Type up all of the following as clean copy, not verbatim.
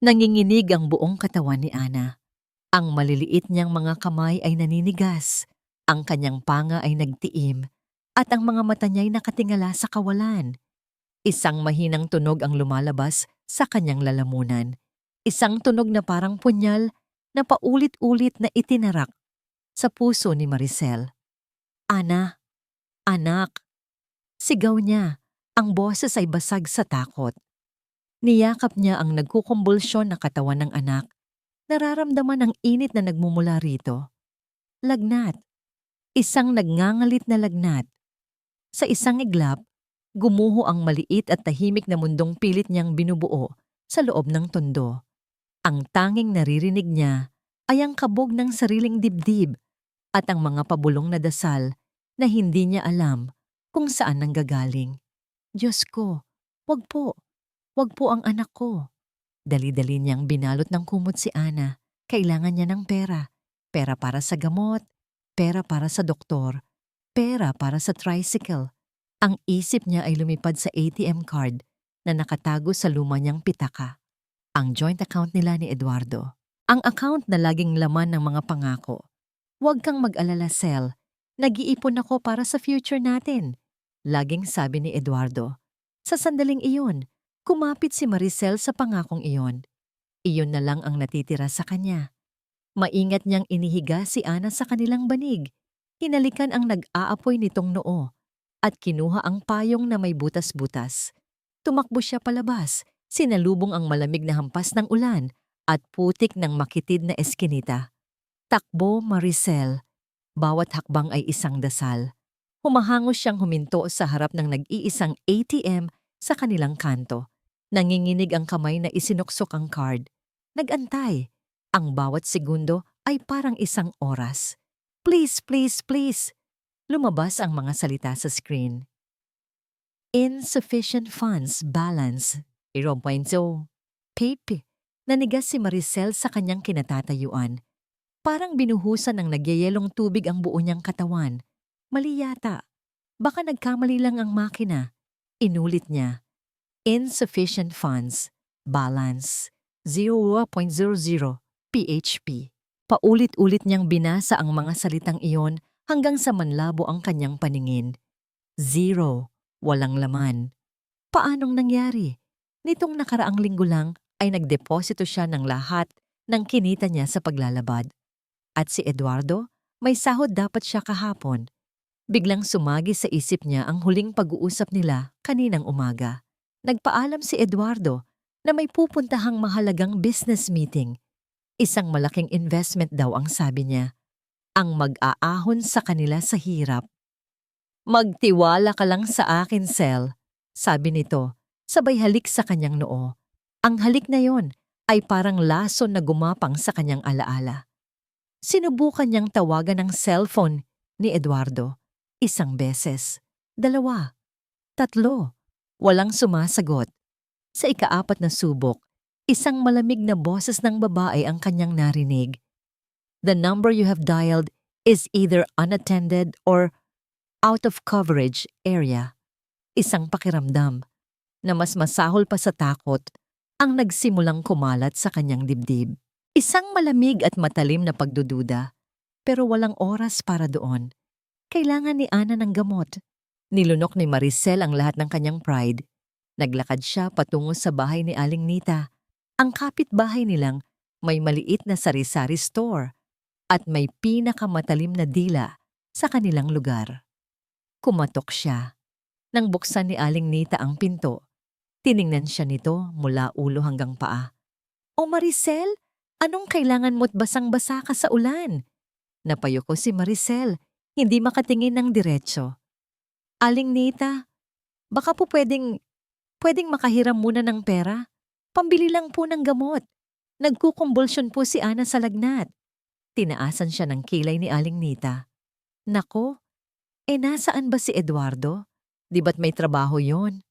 Nanginginig ang buong katawan ni Ana. Ang maliliit niyang mga kamay ay naninigas, ang kanyang panga ay nagtiim, at ang mga mata niya'y nakatingala sa kawalan. Isang mahinang tunog ang lumalabas sa kanyang lalamunan. Isang tunog na parang punyal na paulit-ulit na itinarak sa puso ni Maricel. Ana, anak, sigaw niya. Ang boses ay basag sa takot. Niyakap niya ang nagkukumbulsyon na katawan ng anak. Nararamdaman ang init na nagmumula rito. Lagnat. Isang nagngangalit na lagnat. Sa isang iglap, gumuho ang maliit at tahimik na mundong pilit niyang binubuo sa loob ng tondo. Ang tanging naririnig niya ay ang kabog ng sariling dibdib at ang mga pabulong na dasal na hindi niya alam kung saan nanggagaling. Diyos ko, wag po ang anak ko. Dali-dali niyang binalot ng kumot si Ana. Kailangan niya ng pera. Pera para sa gamot, pera para sa doktor, pera para sa tricycle. Ang isip niya ay lumipad sa ATM card na nakatago sa luma niyang pitaka. Ang joint account nila ni Eduardo. Ang account na laging laman ng mga pangako. Huwag kang mag-alala, Sel. Nag-iipon ako para sa future natin. Laging sabi ni Eduardo. Sa sandaling iyon, kumapit si Maricel sa pangakong iyon. Iyon na lang ang natitira sa kanya. Maingat niyang inihiga si Ana sa kanilang banig. Hinalikan ang nag-aapoy nitong noo at kinuha ang payong na may butas-butas. Tumakbo siya palabas, sinalubong ang malamig na hampas ng ulan at putik ng makitid na eskinita. Takbo, Maricel. Bawat hakbang ay isang dasal. Humahangos siyang huminto sa harap ng nag-iisang ATM sa kanilang kanto. Nanginginig ang kamay na isinuksok ang card. Nag-antay. Ang bawat segundo ay parang isang oras. Please, please, please. Lumabas ang mga salita sa screen. Insufficient funds balance. 0.0. Pape. Nanigas si Maricel sa kanyang kinatatayuan. Parang binuhusan ng nagyayelong tubig ang buo niyang katawan. Mali yata. Baka nagkamali lang ang makina. Inulit niya. Insufficient funds. Balance. 0.00 PHP. Paulit-ulit niyang binasa ang mga salitang iyon hanggang sa manlabo ang kanyang paningin. 0. Walang laman. Paanong nangyari? Nitong nakaraang linggo lang ay nagdeposito siya ng lahat ng kinita niya sa paglalabad. At si Eduardo, may sahod dapat siya kahapon. Biglang sumagi sa isip niya ang huling pag-uusap nila kaninang umaga. Nagpaalam si Eduardo na may pupuntahang mahalagang business meeting. Isang malaking investment daw ang sabi niya. Ang mag-aahon sa kanila sa hirap. Magtiwala ka lang sa akin, Sel, sabi nito, sabay halik sa kanyang noo. Ang halik na yon ay parang lason na gumapang sa kanyang alaala. Sinubukan niyang tawagan ng cellphone ni Eduardo. 1 beses, 2, 3, walang sumasagot. Sa ika-4 na subok, isang malamig na boses ng babae ang kanyang narinig. The number you have dialed is either unattended or out of coverage area. Isang pakiramdam na mas masahol pa sa takot ang nagsimulang kumalat sa kanyang dibdib. Isang malamig at matalim na pagdududa, pero walang oras para doon. Kailangan ni Ana ng gamot. Nilunok ni Maricel ang lahat ng kanyang pride. Naglakad siya patungo sa bahay ni Aling Nita. Ang kapitbahay nilang may maliit na sari-sari store at may pinakamatalim na dila sa kanilang lugar. Kumatok siya. Nang buksan ni Aling Nita ang pinto, tiningnan siya nito mula ulo hanggang paa. O Maricel, anong kailangan mo't basang-basa ka sa ulan? Napayuko si Maricel, hindi makatingin ng diretso. Aling Nita, baka po pwedeng makahiram muna ng pera? Pambili lang po ng gamot. Nagkukumbulsyon po si Ana sa lagnat. Tinaasan siya ng kilay ni Aling Nita. Nako, nasaan ba si Eduardo? Di ba't may trabaho yon?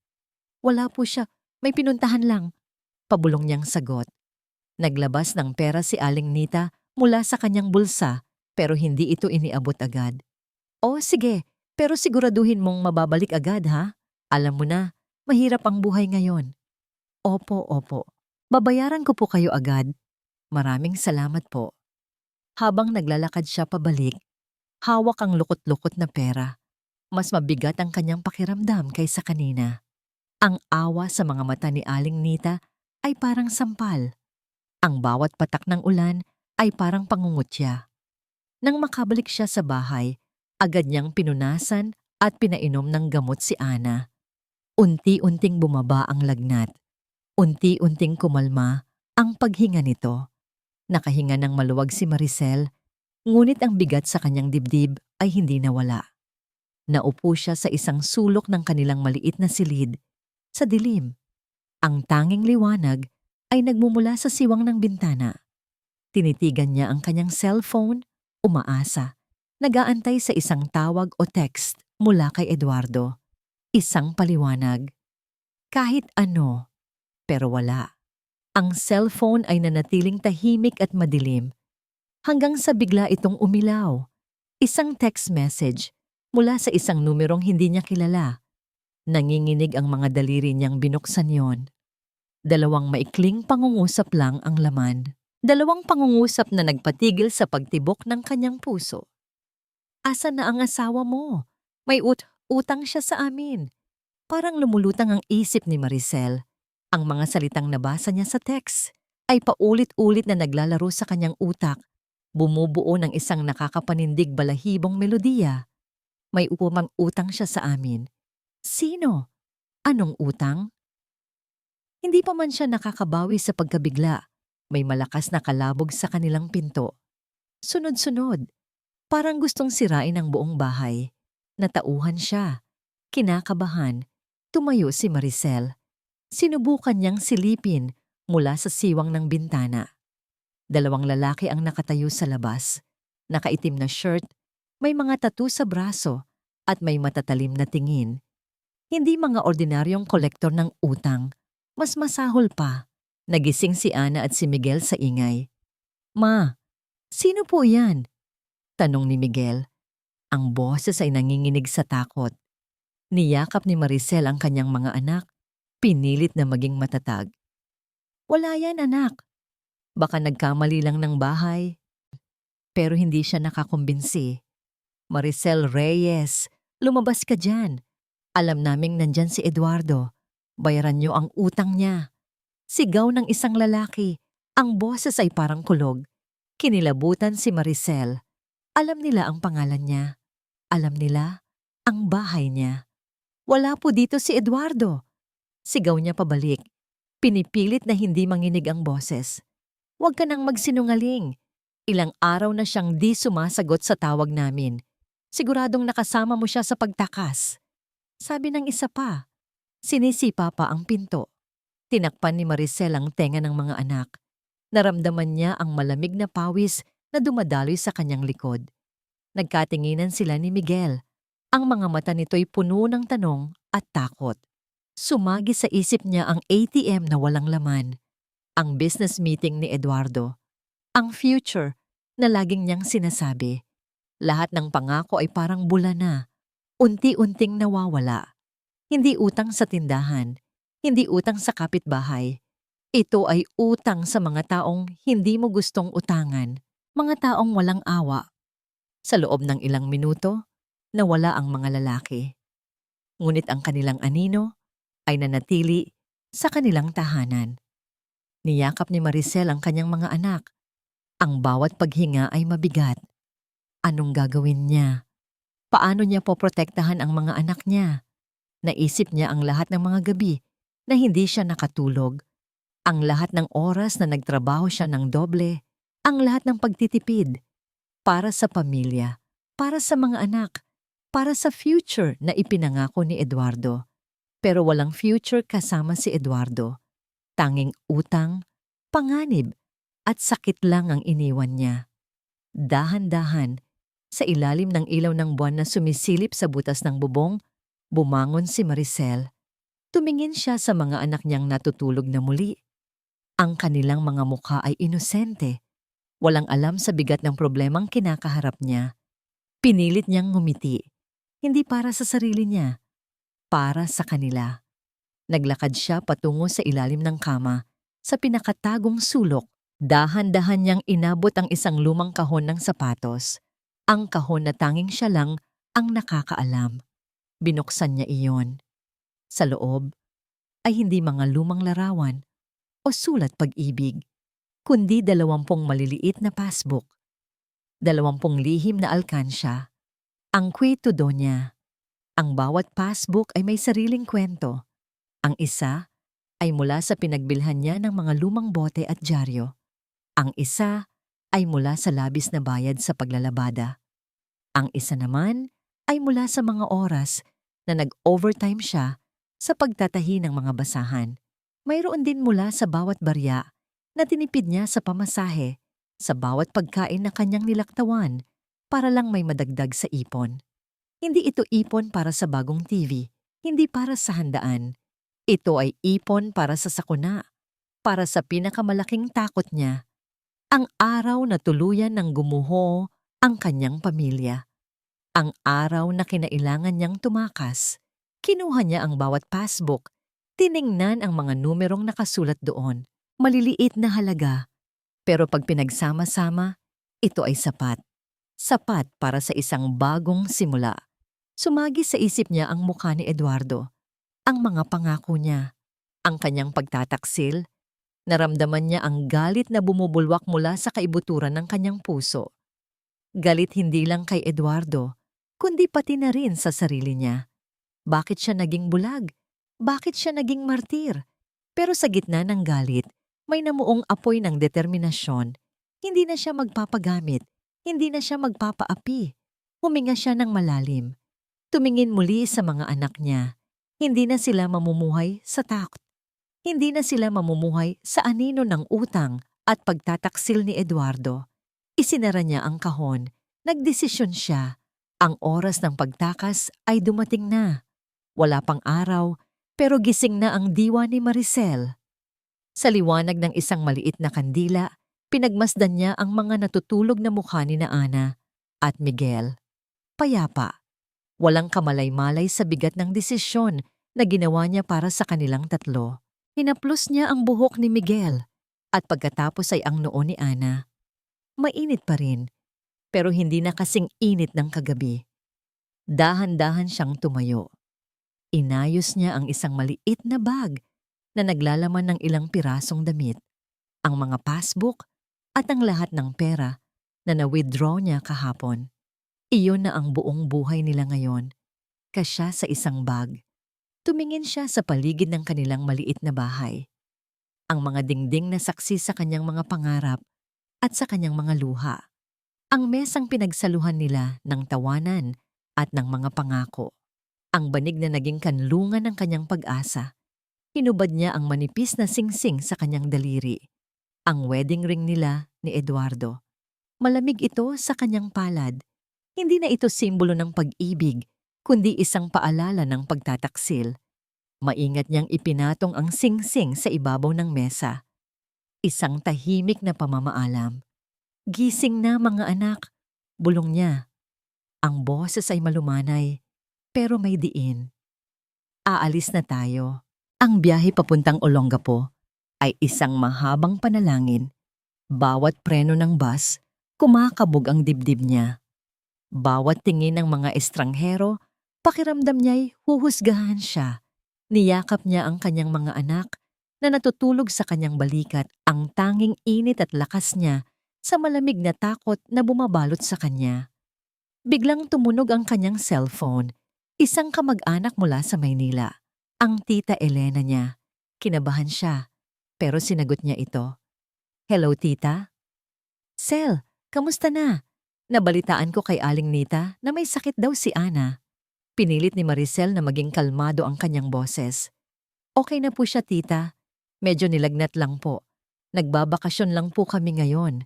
Wala po siya, may pinuntahan lang. Pabulong niyang sagot. Naglabas ng pera si Aling Nita mula sa kanyang bulsa pero hindi ito iniabot agad. O sige, pero siguraduhin mong mababalik agad ha? Alam mo na, mahirap ang buhay ngayon. Opo, opo. Babayaran ko po kayo agad. Maraming salamat po. Habang naglalakad siya pabalik, hawak ang lukot-lukot na pera. Mas mabigat ang kanyang pakiramdam kaysa kanina. Ang awa sa mga mata ni Aling Nita ay parang sampal. Ang bawat patak ng ulan ay parang pangungutya. Nang makabalik siya sa bahay, agad niyang pinunasan at pinainom ng gamot si Ana. Unti-unting bumaba ang lagnat. Unti-unting kumalma ang paghinga nito. Nakahinga ng maluwag si Maricel, ngunit ang bigat sa kanyang dibdib ay hindi nawala. Naupo siya sa isang sulok ng kanilang maliit na silid. Sa dilim, ang tanging liwanag ay nagmumula sa siwang ng bintana. Tinitigan niya ang kanyang cellphone, umaasa. Nag-aantay sa isang tawag o text mula kay Eduardo. Isang paliwanag. Kahit ano. Pero wala. Ang cellphone ay nanatiling tahimik at madilim hanggang sa bigla itong umilaw. Isang text message mula sa isang numerong hindi niya kilala. Nanginginig ang mga daliri niyang binuksan yon. 2 maikling pangungusap lang ang laman. 2 pangungusap na nagpatigil sa pagtibok ng kanyang puso. Asan na ang asawa mo? May utang siya sa amin. Parang lumulutang ang isip ni Maricel. Ang mga salitang nabasa niya sa text ay paulit-ulit na naglalaro sa kanyang utak, bumubuo ng isang nakakapanindig balahibong melodiya. May upumang utang siya sa amin. Sino? Anong utang? Hindi pa man siya nakakabawi sa pagkabigla. May malakas na kalabog sa kanilang pinto. Sunod-sunod, parang gustong sirain ang buong bahay. Natauhan siya. Kinakabahan, tumayo si Maricel. Sinubukan niyang silipin mula sa siwang ng bintana. 2 lalaki ang nakatayo sa labas. Nakaitim na shirt, may mga tattoo sa braso at may matatalim na tingin. Hindi mga ordinaryong kolektor ng utang. Mas masahol pa. Nagising si Ana at si Miguel sa ingay. Ma, sino po yan? Tanong ni Miguel. Ang boses ay nanginginig sa takot. Niyakap ni Maricel ang kanyang mga anak. Pinilit na maging matatag. Wala yan, anak. Baka nagkamali lang ng bahay. Pero hindi siya nakakumbinsi. Maricel Reyes, lumabas ka dyan. Alam naming nandyan si Eduardo. Bayaran niyo ang utang niya. Sigaw ng isang lalaki. Ang boses ay parang kulog. Kinilabutan si Maricel. Alam nila ang pangalan niya. Alam nila ang bahay niya. Wala po dito si Eduardo. Sigaw niya pabalik. Pinipilit na hindi manginig ang boses. Huwag ka nang magsinungaling. Ilang araw na siyang di sumasagot sa tawag namin. Siguradong nakasama mo siya sa pagtakas. Sabi ng isa pa. Sinisipa pa ang pinto. Tinakpan ni Maricel ang tenga ng mga anak. Naramdaman niya ang malamig na pawis na dumadaloy sa kanyang likod. Nagkatinginan sila ni Miguel. Ang mga mata nito'y puno ng tanong at takot. Sumagi sa isip niya ang ATM na walang laman, ang business meeting ni Eduardo, ang future na laging niyang sinasabi. Lahat ng pangako ay parang bula na, unti-unting nawawala. Hindi utang sa tindahan, hindi utang sa kapitbahay. Ito ay utang sa mga taong hindi mo gustong utangan, mga taong walang awa. Sa loob ng ilang minuto, nawala ang mga lalaki. Ngunit ang kanilang anino ay nanatili sa kanilang tahanan. Niyakap ni Maricel ang kanyang mga anak. Ang bawat paghinga ay mabigat. Anong gagawin niya? Paano niya poprotektahan ang mga anak niya? Naisip niya ang lahat ng mga gabi na hindi siya nakatulog. Ang lahat ng oras na nagtrabaho siya ng doble. Ang lahat ng pagtitipid. Para sa pamilya, para sa mga anak, para sa future na ipinangako ni Eduardo. Pero walang future kasama si Eduardo. Tanging utang, panganib, at sakit lang ang iniwan niya. Dahan-dahan, sa ilalim ng ilaw ng buwan na sumisilip sa butas ng bubong, bumangon si Maricel. Tumingin siya sa mga anak niyang natutulog na muli. Ang kanilang mga mukha ay inosente. Walang alam sa bigat ng problemang kinakaharap niya. Pinilit niyang ngumiti. Hindi para sa sarili niya. Para sa kanila. Naglakad siya patungo sa ilalim ng kama, Sa pinakatagong sulok, dahan-dahan niyang inabot ang isang lumang kahon ng sapatos. Ang kahon na tanging siya lang ang nakakaalam. Binuksan niya iyon. Sa loob ay hindi mga lumang larawan o sulat pag-ibig, kundi 20 maliliit na passbook, 20 lihim na alkansya. Ang kwento doon niya. Ang bawat passbook ay may sariling kwento. Ang isa ay mula sa pinagbilhan niya ng mga lumang bote at dyaryo. Ang isa ay mula sa labis na bayad sa paglalabada. Ang isa naman ay mula sa mga oras na nag-overtime siya sa pagtatahi ng mga basahan. Mayroon din mula sa bawat barya na tinipid niya sa pamasahe, sa bawat pagkain na kanyang nilaktawan para lang may madagdag sa ipon. Hindi ito ipon para sa bagong TV, hindi para sa handaan. Ito ay ipon para sa sakuna, para sa pinakamalaking takot niya, ang araw na tuluyan ng gumuho ang kanyang pamilya. Ang araw na kinailangan niyang tumakas. Kinuha niya ang bawat passbook, tiningnan ang mga numerong nakasulat doon. Maliliit na halaga, pero pag pinagsama-sama, ito ay sapat. Sapat para sa isang bagong simula. Sumagi sa isip niya ang mukha ni Eduardo, ang mga pangako niya, ang kanyang pagtataksil. Naramdaman niya ang galit na bumubulwak mula sa kaibuturan ng kanyang puso. Galit hindi lang kay Eduardo, kundi pati na rin sa sarili niya. Bakit siya naging bulag? Bakit siya naging martir? Pero sa gitna ng galit, may namuong apoy ng determinasyon. Hindi na siya magpapagamit, hindi na siya magpapaapi. Huminga siya ng malalim. Tumingin muli sa mga anak niya. Hindi na sila mamumuhay sa takot. Hindi na sila mamumuhay sa anino ng utang at pagtataksil ni Eduardo. Isinara niya ang kahon. Nagdesisyon siya. Ang oras ng pagtakas ay dumating na. Wala pang araw, pero gising na ang diwa ni Maricel. Sa liwanag ng isang maliit na kandila, pinagmasdan niya ang mga natutulog na mukha ni Ana at Miguel. Payapa. Walang kamalay-malay sa bigat ng desisyon na ginawa niya para sa kanilang tatlo. Hinaplos niya ang buhok ni Miguel at pagkatapos ay ang noo ni Ana. Mainit pa rin, pero hindi na kasing init ng kagabi. Dahan-dahan siyang tumayo. Inayos niya ang isang maliit na bag na naglalaman ng ilang pirasong damit, ang mga passbook at ang lahat ng pera na na-withdraw niya kahapon. Iyon na ang buong buhay nila ngayon, kasya sa isang bag. Tumingin siya sa paligid ng kanilang maliit na bahay. Ang mga dingding na saksi sa kanyang mga pangarap at sa kanyang mga luha. Ang mesang pinagsaluhan nila ng tawanan at ng mga pangako. Ang banig na naging kanlungan ng kanyang pag-asa. Hinubad niya ang manipis na singsing sa kanyang daliri. Ang wedding ring nila ni Eduardo. Malamig ito sa kanyang palad. Hindi na ito simbolo ng pag-ibig, kundi isang paalala ng pagtataksil. Maingat niyang ipinatong ang singsing sa ibabaw ng mesa. Isang tahimik na pamamaalam. Gising na mga anak, bulong niya. Ang boses ay malumanay, pero may diin. Aalis na tayo. Ang biyahe papuntang Olongapo ay isang mahabang panalangin. Bawat preno ng bus, kumakabog ang dibdib niya. Bawat tingin ng mga estranghero, pakiramdam niya'y huhusgahan siya. Niyakap niya ang kanyang mga anak na natutulog sa kanyang balikat, ang tanging init at lakas niya sa malamig na takot na bumabalot sa kanya. Biglang tumunog ang kanyang cellphone, isang kamag-anak mula sa Maynila. Ang tita Elena niya. Kinabahan siya, pero sinagot niya ito. Hello, tita? Sel, kamusta na? Nabalitaan ko kay Aling Nita na may sakit daw si Ana. Pinilit ni Maricel na maging kalmado ang kanyang boses. Okay na po siya, tita. Medyo nilagnat lang po. Nagbabakasyon lang po kami ngayon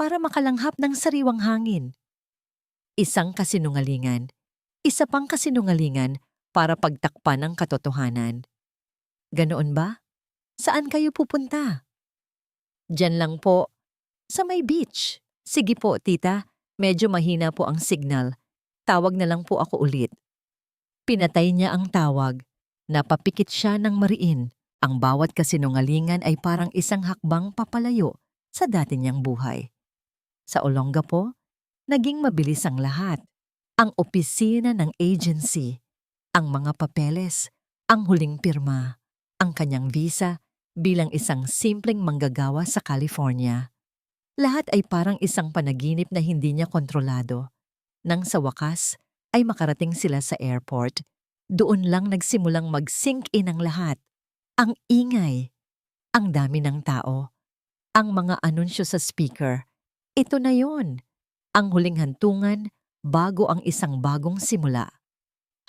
para makalanghap ng sariwang hangin. Isang kasinungalingan. Isa pang kasinungalingan para pagtakpan ang katotohanan. Ganoon ba? Saan kayo pupunta? Diyan lang po. Sa may beach. Sige po, tita. Medyo mahina po ang signal. Tawag na lang po ako ulit. Pinatay niya ang tawag. Napapikit siya ng mariin. Ang bawat kasinungalingan ay parang isang hakbang papalayo sa dati niyang buhay. Sa Olongapo, naging mabilis ang lahat. Ang opisina ng agency, ang mga papeles, ang huling pirma, ang kanyang visa bilang isang simpleng manggagawa sa California. Lahat ay parang isang panaginip na hindi niya kontrolado. Nang sa wakas ay makarating sila sa airport, doon lang nagsimulang mag-sink in ang lahat. Ang ingay, ang dami ng tao, ang mga anunsyo sa speaker. Ito na yun, ang huling hantungan bago ang isang bagong simula.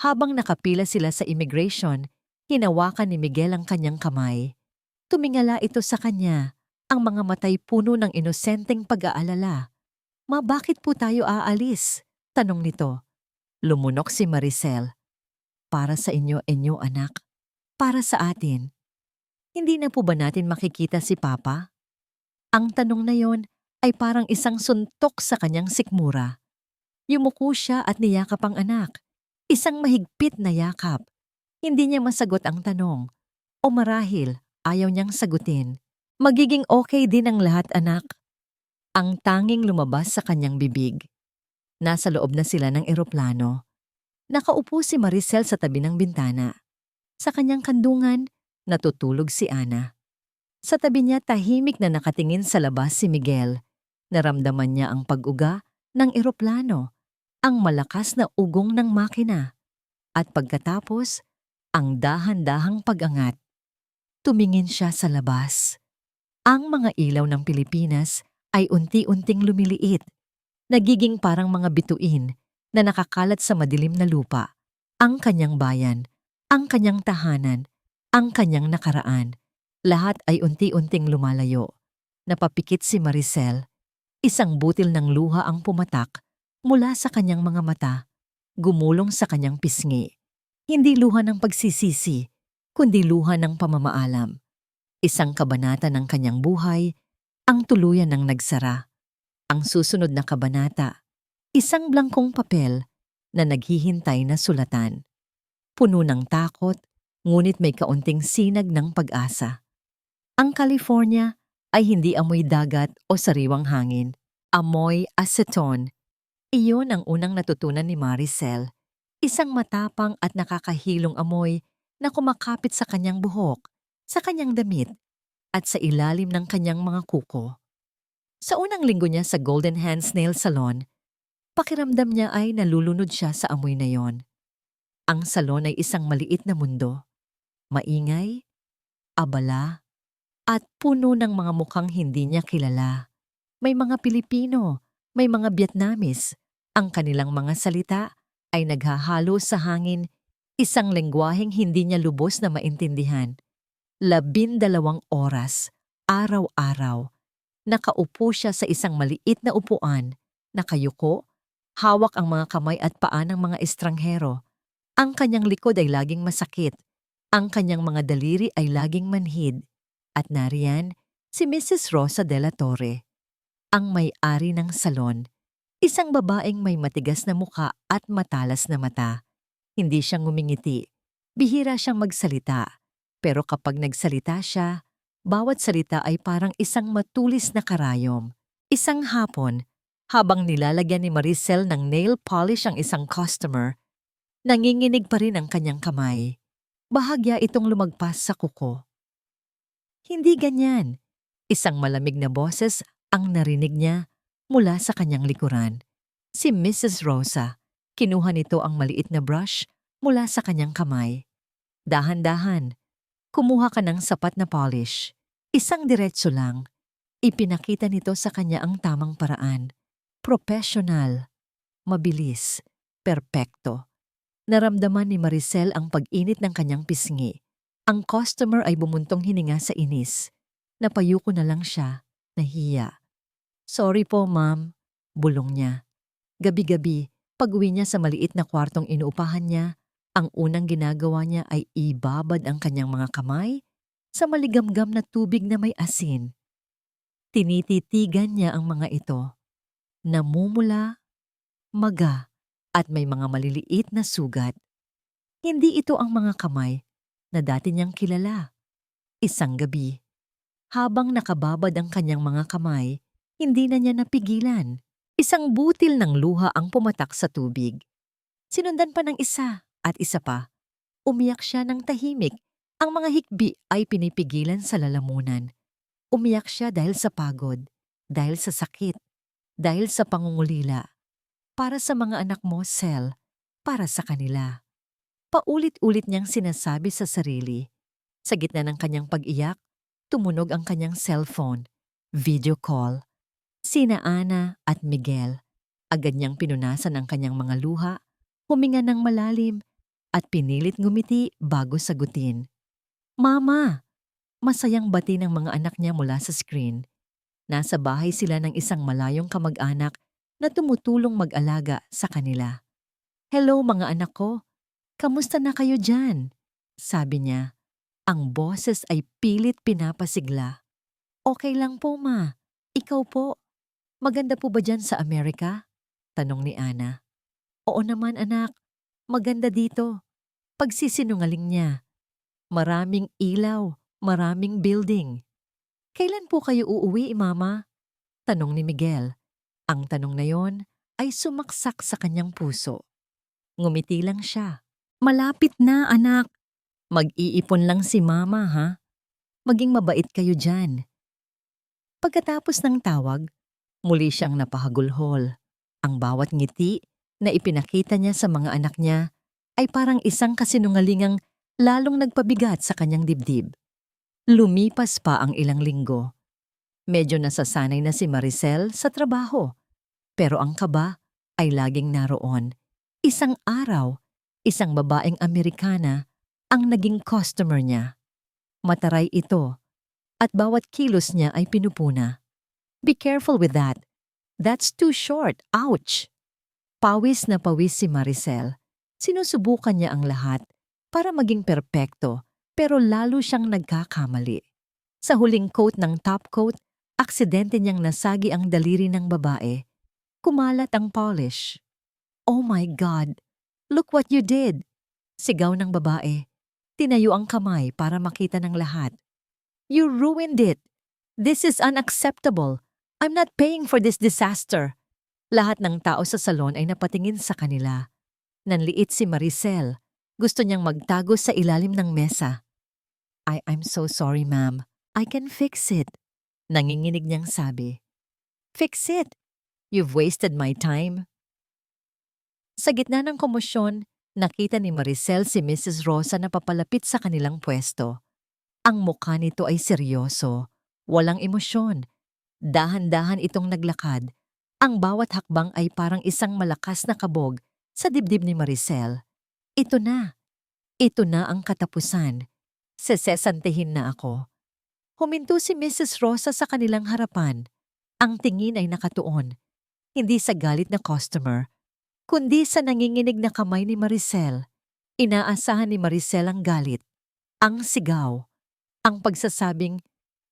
Habang nakapila sila sa immigration, hinawakan ni Miguel ang kanyang kamay. Tumingala ito sa kanya, ang mga matay puno ng inosenteng pag-aalala. "Ma, bakit po tayo aalis?" tanong nito. Lumunok si Maricel. "Para sa inyo anak. Para sa atin. Hindi na po ba natin makikita si Papa?" Ang tanong na yon ay parang isang suntok sa kanyang sikmura. Yumuko siya at niyakap ang anak. Isang mahigpit na yakap. Hindi niya masagot ang tanong. O marahil, ayaw niyang sagutin. "Magiging okay din ang lahat, anak." Ang tanging lumabas sa kanyang bibig. Nasa loob na sila ng eroplano. Nakaupo si Maricel sa tabi ng bintana. Sa kanyang kandungan, natutulog si Ana. Sa tabi niya tahimik na nakatingin sa labas si Miguel. Naramdaman niya ang pag-uga ng eroplano, ang malakas na ugong ng makina, at pagkatapos, ang dahan-dahang pag-angat. Tumingin siya sa labas. Ang mga ilaw ng Pilipinas ay unti-unting lumiliit, nagiging parang mga bituin na nakakalat sa madilim na lupa. Ang kanyang bayan, ang kanyang tahanan, ang kanyang nakaraan, lahat ay unti-unting lumalayo. Napapikit si Maricel. Isang butil ng luha ang pumatak mula sa kanyang mga mata, gumulong sa kanyang pisngi. Hindi luha ng pagsisisi, kundi luha ng pamamaalam. Isang kabanata ng kanyang buhay, ang tuluyan ng nagsara. Ang susunod na kabanata, isang blangkong papel na naghihintay na sulatan. Puno ng takot, ngunit may kaunting sinag ng pag-asa. Ang California ay hindi amoy dagat o sariwang hangin. Amoy aceton. Iyon ang unang natutunan ni Maricel. Isang matapang at nakakahilong amoy na kumakapit sa kanyang buhok, sa kanyang damit, at sa ilalim ng kanyang mga kuko. Sa unang linggo niya sa Golden Hands Nail Salon, pakiramdam niya ay nalulunod siya sa amoy na yon. Ang salon ay isang maliit na mundo. Maingay, abala, at puno ng mga mukhang hindi niya kilala. May mga Pilipino, may mga Vietnamese. Ang kanilang mga salita ay naghahalo sa hangin, isang lengguwaheng hindi niya lubos na maintindihan. 12 oras, araw-araw. Nakaupo siya sa isang maliit na upuan, nakayuko, hawak ang mga kamay at paa ng mga estranghero. Ang kanyang likod ay laging masakit, ang kanyang mga daliri ay laging manhid. At nariyan, si Mrs. Rosa de la Torre, ang may-ari ng salon. Isang babaeng may matigas na muka at matalas na mata. Hindi siya ngumingiti. Bihira siyang magsalita. Pero kapag nagsalita siya, bawat salita ay parang isang matulis na karayom. Isang hapon, habang nilalagyan ni Maricel ng nail polish ang isang customer, nanginginig pa rin ang kanyang kamay. Bahagya itong lumagpas sa kuko. Hindi ganyan. Isang malamig na boses ang narinig niya mula sa kanyang likuran. Si Mrs. Rosa. Kinuha nito ang maliit na brush mula sa kanyang kamay. Dahan-dahan, kumuha ka ng sapat na polish. Isang diretso lang. Ipinakita nito sa kanya ang tamang paraan. Professional, mabilis, perpekto. Naramdaman ni Maricel ang pag-init ng kanyang pisngi. Ang customer ay bumuntong hininga sa inis. Napayuko na lang siya, nahiya. "Sorry po, ma'am," bulong niya. Gabi-gabi, pag-uwi niya sa maliit na kwartong inuupahan niya, ang unang ginagawa niya ay ibabad ang kanyang mga kamay sa maligamgam na tubig na may asin. Tinititigan niya ang mga ito. Namumula, maga, at may mga maliliit na sugat. Hindi ito ang mga kamay na dati niyang kilala. Isang gabi, habang nakababad ang kanyang mga kamay, hindi na niya napigilan. Isang butil ng luha ang pumatak sa tubig. Sinundan pa ng isa at isa pa. Umiyak siya ng tahimik. Ang mga hikbi ay pinipigilan sa lalamunan. Umiyak siya dahil sa pagod, dahil sa sakit, dahil sa pangungulila. Para sa mga anak mo, Sel, para sa kanila. Paulit-ulit niyang sinasabi sa sarili. Sa gitna ng kanyang pag-iyak, tumunog ang kanyang cellphone. Video call. Sina Ana at Miguel. Agad niyang pinunasan ang kanyang mga luha, huminga ng malalim, at pinilit ngumiti bago sagutin. Mama! Masayang bati ng mga anak niya mula sa screen. Nasa bahay sila ng isang malayong kamag-anak na tumutulong mag-alaga sa kanila. Hello mga anak ko, kamusta na kayo dyan? Sabi niya. Ang boses ay pilit pinapasigla. Okay lang po ma, ikaw po. Maganda po ba dyan sa Amerika? Tanong ni Ana. Oo naman anak, maganda dito. Pagsisinungaling niya. Maraming ilaw, maraming building. Kailan po kayo uuwi, Mama? Tanong ni Miguel. Ang tanong na yon ay sumaksak sa kanyang puso. Ngumiti lang siya. Malapit na, anak. Mag-iipon lang si Mama, ha? Maging mabait kayo dyan. Pagkatapos ng tawag, muli siyang napahagulhol. Ang bawat ngiti na ipinakita niya sa mga anak niya ay parang isang kasinungalingang lalong nagpabigat sa kanyang dibdib. Lumipas pa ang ilang linggo. Medyo nasasanay na si Maricel sa trabaho. Pero ang kaba ay laging naroon. Isang araw, isang babaeng Amerikana ang naging customer niya. Mataray ito at bawat kilos niya ay pinupuna. Be careful with that. That's too short. Ouch! Pawis na pawis si Maricel. Sinusubukan niya ang lahat para maging perpekto pero lalo siyang nagkakamali. Sa huling coat ng top coat, aksidente niyang nasagi ang daliri ng babae. Kumalat ang polish. Oh my God! Look what you did! Sigaw ng babae. Tinayo ang kamay para makita ng lahat. You ruined it! This is unacceptable! I'm not paying for this disaster! Lahat ng tao sa salon ay napatingin sa kanila. Nanliit si Maricel. Gusto niyang magtago sa ilalim ng mesa. I'm so sorry, ma'am. I can fix it. Nanginginig niyang sabi. Fix it? You've wasted my time. Sa gitna ng komosyon, nakita ni Maricel si Mrs. Rosa na papalapit sa kanilang pwesto. Ang mukha nito ay seryoso, walang emosyon. Dahan-dahan itong naglakad. Ang bawat hakbang ay parang isang malakas na kabog sa dibdib ni Maricel. Ito na. Ito na ang katapusan. Sesesantehin na ako. Huminto si Mrs. Rosa sa kanilang harapan. Ang tingin ay nakatuon. Hindi sa galit na customer, kundi sa nanginginig na kamay ni Maricel. Inaasahan ni Maricel ang galit, ang sigaw, ang pagsasabing,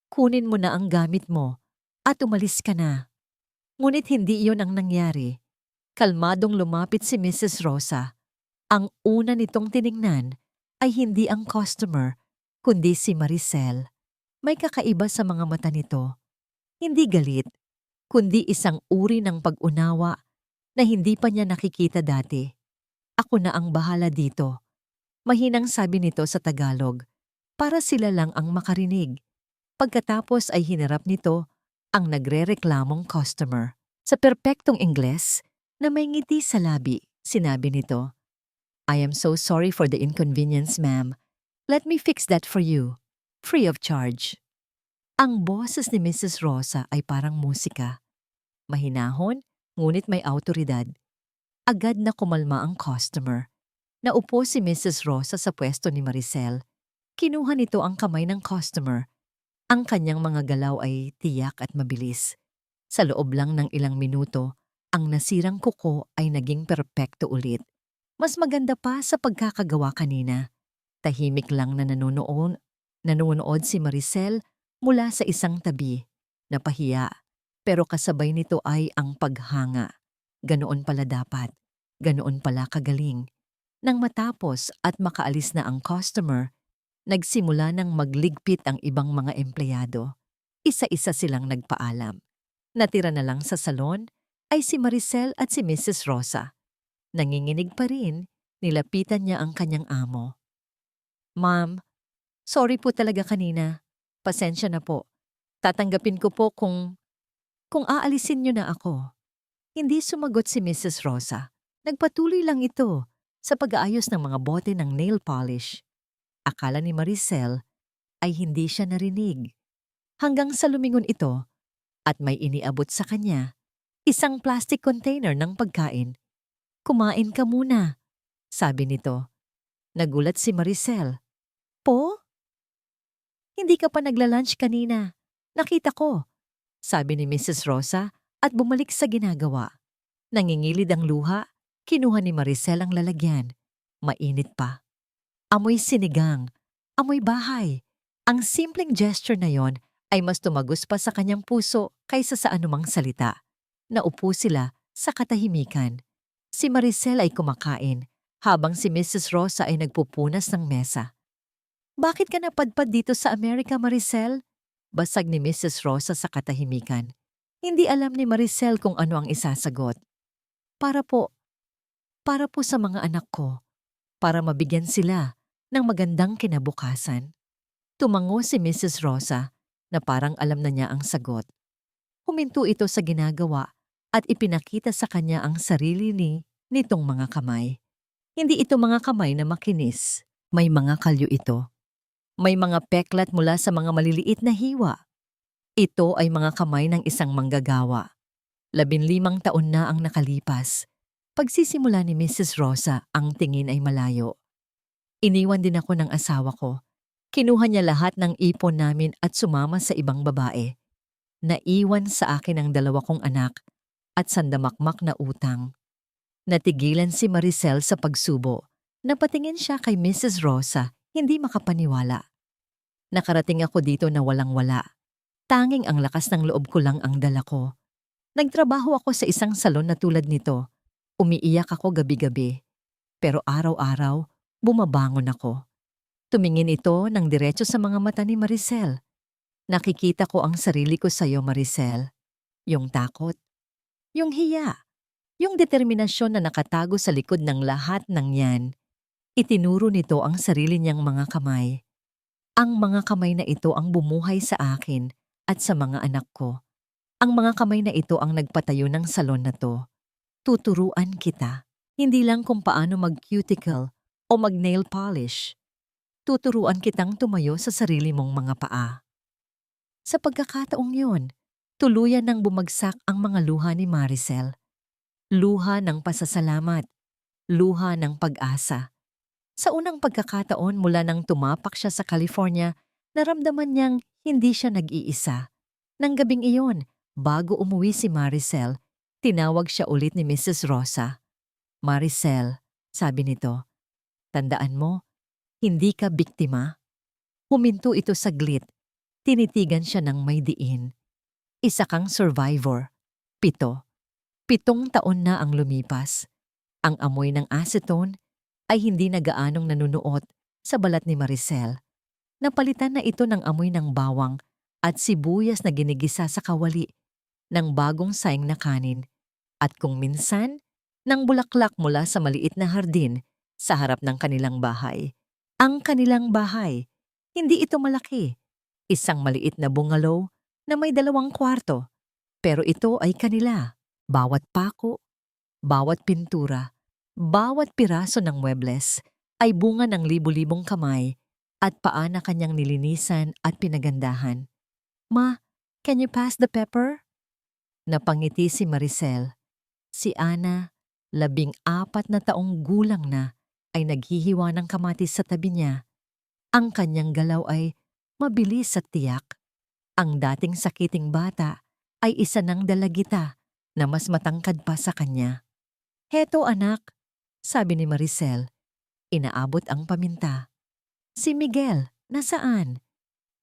kunin mo na ang gamit mo at umalis ka na. Ngunit hindi iyon ang nangyari. Kalmadong lumapit si Mrs. Rosa. Ang una nitong tiningnan ay hindi ang customer, kundi si Maricel. May kakaiba sa mga mata nito. Hindi galit, kundi isang uri ng pag-unawa na hindi pa niya nakikita dati. Ako na ang bahala dito. Mahinang sabi nito sa Tagalog, para sila lang ang makarinig. Pagkatapos ay hinarap nito ang nagrereklamong customer. Sa perpektong Ingles, na may ngiti sa labi, sinabi nito, I am so sorry for the inconvenience, ma'am. Let me fix that for you, free of charge. Ang boses ni Mrs. Rosa ay parang musika. Mahinahon, ngunit may awtoridad. Agad na kumalma ang customer. Naupo si Mrs. Rosa sa pwesto ni Maricel. Kinuha nito ang kamay ng customer. Ang kanyang mga galaw ay tiyak at mabilis. Sa loob lang ng ilang minuto, ang nasirang kuko ay naging perpekto ulit. Mas maganda pa sa pagkakagawa kanina. Tahimik lang na nanonood si Maricel mula sa isang tabi. Napahiya, pero kasabay nito ay ang paghanga. Ganoon pala dapat. Ganoon pala kagaling. Nang matapos at makaalis na ang customer, Nagsimula ng magligpit ang ibang mga empleyado. Isa-isa silang nagpaalam. Natira na lang sa salon ay si Maricel at si Mrs. Rosa. Nanginginig pa rin, nilapitan niya ang kanyang amo. Ma'am, sorry po talaga kanina. Pasensya na po. Tatanggapin ko po kung aalisin niyo na ako. Hindi sumagot si Mrs. Rosa. Nagpatuloy lang ito sa pag-aayos ng mga bote ng nail polish. Akala ni Maricel ay hindi siya narinig. Hanggang sa lumingon ito at may iniabot sa kanya isang plastic container ng pagkain. Kumain ka muna, sabi nito. Nagulat si Maricel. Po? Hindi ka pa nagla-lunch kanina. Nakita ko, sabi ni Mrs. Rosa at bumalik sa ginagawa. Nangingilid ang luha, kinuha ni Maricel ang lalagyan. Mainit pa. Amoy sinigang, amoy bahay. Ang simpleng gesture na yon ay mas tumagos pa sa kanyang puso kaysa sa anumang salita. Naupo sila sa katahimikan. Si Maricel ay kumakain habang si Mrs. Rosa ay nagpupunas ng mesa. Bakit ka napadpad dito sa Amerika, Maricel? Basag ni Mrs. Rosa sa katahimikan. Hindi alam ni Maricel kung ano ang isasagot. Para po sa mga anak ko. Para mabigyan sila ng magandang kinabukasan. Tumango si Mrs. Rosa na parang alam na niya ang sagot. Huminto ito sa ginagawa at ipinakita sa kanya ang sarili nitong mga kamay. Hindi ito mga kamay na makinis. May mga kalyo ito. May mga peklat mula sa mga maliliit na hiwa. Ito ay mga kamay ng isang manggagawa. 15 taon na ang nakalipas. Pagsisimula ni Mrs. Rosa, ang tingin ay malayo. Iniwan din ako ng asawa ko. Kinuha niya lahat ng ipon namin at sumama sa ibang babae. Naiwan sa akin ang 2 kong anak at sandamakmak na utang. Natigilan si Maricel sa pagsubo. Napatingin siya kay Mrs. Rosa, hindi makapaniwala. Nakarating ako dito na walang-wala. Tanging ang lakas ng loob ko lang ang dala ko. Nagtrabaho ako sa isang salon na tulad nito. Umiiyak ako gabi-gabi. Pero araw-araw, bumabangon ako. Tumingin ito ng diretso sa mga mata ni Maricel. Nakikita ko ang sarili ko sa iyo, Maricel. Yung takot, yung hiya, yung determinasyon na nakatago sa likod ng lahat ng yan. Itinuro nito ang sarili niyang mga kamay. Ang mga kamay na ito ang bumuhay sa akin at sa mga anak ko. Ang mga kamay na ito ang nagpatayo ng salon na to. Tuturuan kita, hindi lang kung paano mag-cuticle o mag-nail polish. Tuturuan kitang tumayo sa sarili mong mga paa. Sa pagkakataong yun, tuluyan nang bumagsak ang mga luha ni Maricel. Luha ng pasasalamat, luha ng pag-asa. Sa unang pagkakataon mula nang tumapak siya sa California, naramdaman niyang hindi siya nag-iisa. Nang gabing iyon, bago umuwi si Maricel, tinawag siya ulit ni Mrs. Rosa. Maricel, sabi nito, tandaan mo, hindi ka biktima. Huminto ito saglit. Tinitigan siya ng may diin. Isa kang survivor. 7. 7 taon na ang lumipas. Ang amoy ng acetone ay hindi na gaanong nanunuot sa balat ni Maricel. Napalitan na ito ng amoy ng bawang at sibuyas na ginigisa sa kawali, ng bagong saing na kanin, at kung minsan, ng bulaklak mula sa maliit na hardin sa harap ng kanilang bahay. Ang kanilang bahay, hindi ito malaki. Isang maliit na bungalow na may 2 kwarto. Pero ito ay kanila. Bawat pako, bawat pintura, bawat piraso ng muebles ay bunga ng libu-libong kamay at paa na kanyang nilinisan at pinagandahan. Ma, can you pass the pepper? Napangiti si Maricel. Si Ana, 14 na taong gulang na, ay naghihiwa ng kamatis sa tabi niya. Ang kanyang galaw ay mabilis at tiyak. Ang dating sakiting bata ay isa ng dalagita na mas matangkad pa sa kanya. Heto anak, sabi ni Maricel. Inaabot ang paminta. Si Miguel, nasaan?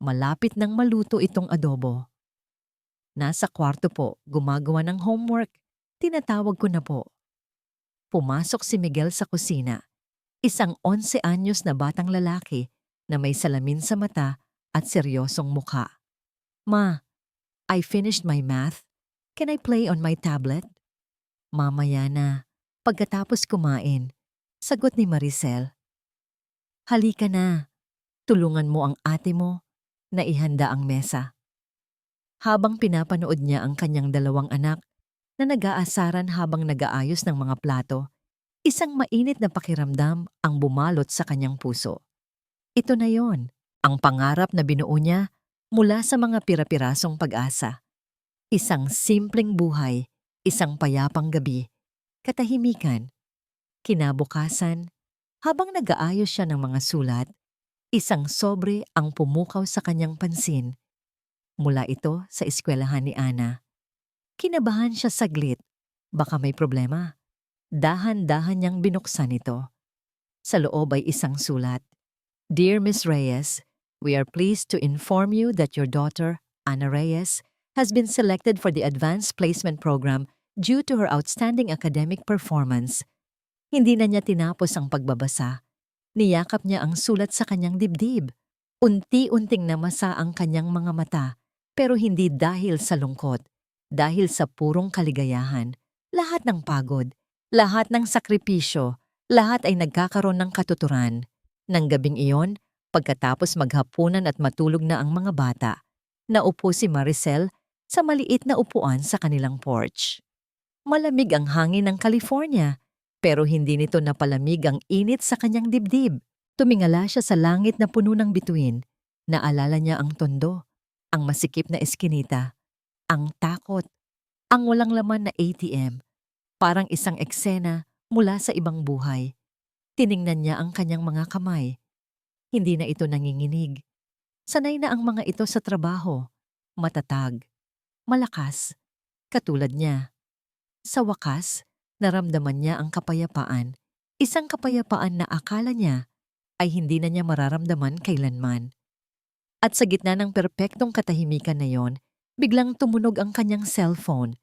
Malapit nang maluto itong adobo. Nasa kwarto po, gumagawa ng homework. Tinatawag ko na po. Pumasok si Miguel sa kusina. Isang 11 anyos na batang lalaki na may salamin sa mata at seryosong mukha. Ma, I finished my math. Can I play on my tablet? Mamaya na, pagkatapos kumain, sagot ni Maricel. Halika na, tulungan mo ang ate mo na ihanda ang mesa. Habang pinapanood niya ang kanyang dalawang anak na nag-aasaran habang nag-aayos ng mga plato, isang mainit na pakiramdam ang bumalot sa kanyang puso. Ito na yon, ang pangarap na binuo niya mula sa mga pira-pirasong pag-asa. Isang simpleng buhay, isang payapang gabi, katahimikan. Kinabukasan, habang nag-aayos siya ng mga sulat, isang sobre ang pumukaw sa kanyang pansin. Mula ito sa eskwelahan ni Ana. Kinabahan siya saglit. Baka may problema. Dahan-dahan niyang binuksan ito. Sa loob ay isang sulat. Dear Miss Reyes, we are pleased to inform you that your daughter, Ana Reyes, has been selected for the Advanced Placement Program due to her outstanding academic performance. Hindi na niya tinapos ang pagbabasa. Niyakap niya ang sulat sa kanyang dibdib. Unti-unting namasa ang kanyang mga mata, pero hindi dahil sa lungkot, dahil sa purong kaligayahan. Lahat ng pagod, lahat ng sakripisyo, lahat ay nagkakaroon ng katuturan. Nang gabing iyon, pagkatapos maghapunan at matulog na ang mga bata, naupo si Maricel sa maliit na upuan sa kanilang porch. Malamig ang hangin ng California, pero hindi nito napalamig ang init sa kanyang dibdib. Tumingala siya sa langit na puno ng bituin. Naalala niya ang tondo, ang masikip na eskinita, ang takot, ang walang laman na ATM. Parang isang eksena mula sa ibang buhay. Tiningnan niya ang kanyang mga kamay. Hindi na ito nanginginig. Sanay na ang mga ito sa trabaho. Matatag, malakas, katulad niya. Sa wakas, naramdaman niya ang kapayapaan. Isang kapayapaan na akala niya ay hindi na niya mararamdaman kailanman. At sa gitna ng perpektong katahimikan na yon, biglang tumunog ang kanyang cellphone.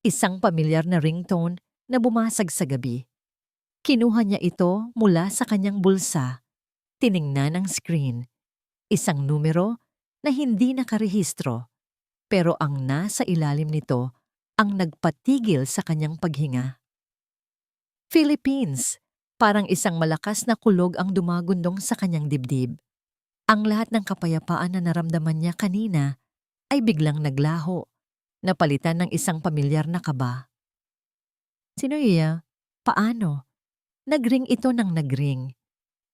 Isang pamilyar na ringtone na bumasag sa gabi. Kinuha niya ito mula sa kanyang bulsa. Tiningnan ang screen. Isang numero na hindi nakarehistro. Pero ang nasa ilalim nito ang nagpatigil sa kanyang paghinga. Philippines, parang isang malakas na kulog ang dumagundong sa kanyang dibdib. Ang lahat ng kapayapaan na naramdaman niya kanina ay biglang naglaho, napalitan ng isang pamilyar na kaba. Sino iya? Paano? Nagring ito ng nagring.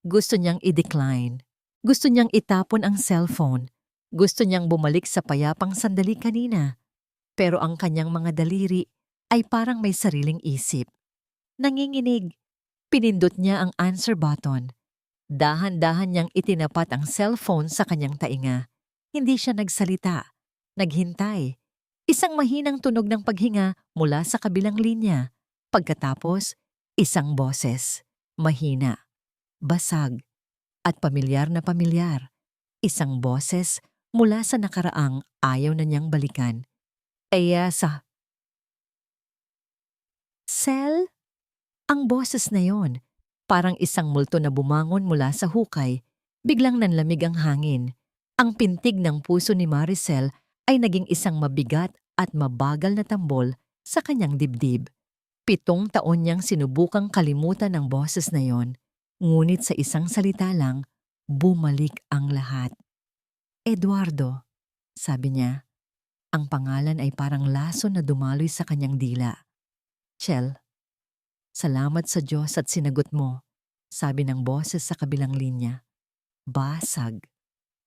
Gusto niyang i-decline. Gusto niyang itapon ang cellphone. Gusto niyang bumalik sa payapang sandali kanina. Pero ang kanyang mga daliri ay parang may sariling isip. Nanginginig. Pinindot niya ang answer button. Dahan-dahan niyang itinapat ang cellphone sa kanyang tainga. Hindi siya nagsalita. Naghintay. Isang mahinang tunog ng paghinga mula sa kabilang linya. Pagkatapos, isang boses. Mahina, basag, at pamilyar na pamilyar. Isang boses mula sa nakaraang ayaw na niyang balikan. Kaya sa Cell? Ang boses na yon, parang isang multo na bumangon mula sa hukay, biglang nanlamig ang hangin. Ang pintig ng puso ni Maricel ay naging isang mabigat at mabagal na tambol sa kanyang dibdib. 7 taon niyang sinubukang kalimutan ang boses na yon, ngunit sa isang salita lang, bumalik ang lahat. Eduardo, sabi niya. Ang pangalan ay parang laso na dumaloy sa kanyang dila. Chel, salamat sa Diyos at sinagot mo, sabi ng boses sa kabilang linya. Basag,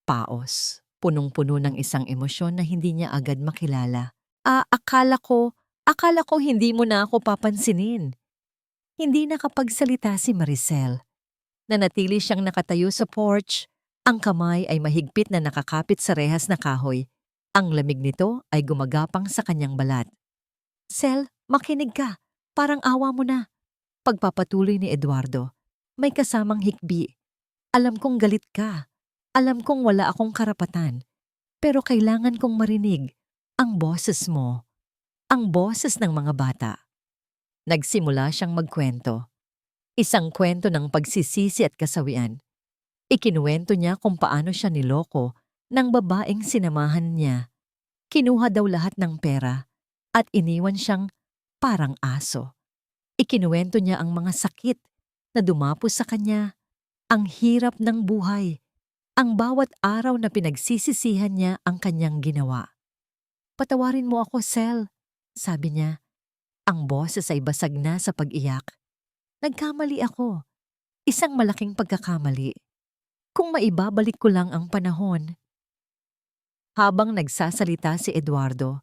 paos, punong-puno ng isang emosyon na hindi niya agad makilala. Akala ko hindi mo na ako papansinin. Hindi nakapagsalita si Maricel. Nanatili siyang nakatayo sa porch. Ang kamay ay mahigpit na nakakapit sa rehas na kahoy. Ang lamig nito ay gumagapang sa kanyang balat. Sel, makinig ka. Parang awa mo na. Pagpapatuloy ni Eduardo. May kasamang hikbi. Alam kong galit ka. Alam kong wala akong karapatan. Pero kailangan kong marinig ang boses mo. Ang boses ng mga bata. Nagsimula siyang magkwento. Isang kwento ng pagsisisi at kasawian. Ikinuwento niya kung paano siya niloko ng babaeng sinamahan niya. Kinuha daw lahat ng pera at iniwan siyang parang aso. Ikinuwento niya ang mga sakit na dumapos sa kanya, ang hirap ng buhay, ang bawat araw na pinagsisisihan niya ang kanyang ginawa. "Patawarin mo ako, Sel," sabi niya. Ang boses ay basag na sa pag-iyak. "Nagkamali ako. Isang malaking pagkakamali. Kung maibabalik ko lang ang panahon." Habang nagsasalita si Eduardo,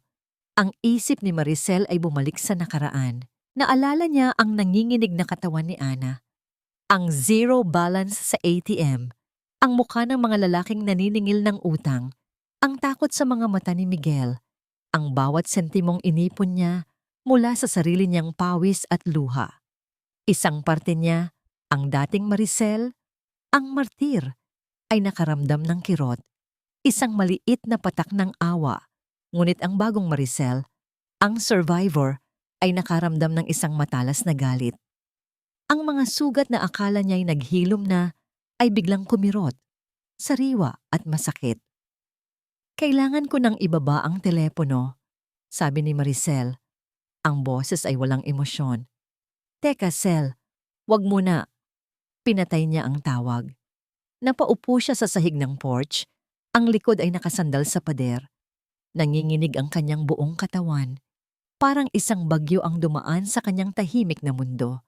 ang isip ni Maricel ay bumalik sa nakaraan. Naalala niya ang nanginginig na katawan ni Ana, ang zero balance sa ATM, ang mukha ng mga lalaking naniningil ng utang, ang takot sa mga mata ni Miguel, ang bawat sentimong inipon niya mula sa sarili niyang pawis at luha. Isang parte niya, ang dating Maricel, ang martir, ay nakaramdam ng kirot, isang maliit na patak ng awa. Ngunit ang bagong Maricel, ang survivor, ay nakaramdam ng isang matalas na galit. Ang mga sugat na akala niya'y naghilom na ay biglang kumirot, sariwa at masakit. "Kailangan ko nang ibaba ang telepono," sabi ni Maricel. Ang boses ay walang emosyon. "Teka, Sel, wag muna." Pinatay niya ang tawag. Napaupo siya sa sahig ng porch, ang likod ay nakasandal sa pader. Nanginginig ang kanyang buong katawan. Parang isang bagyo ang dumaan sa kanyang tahimik na mundo.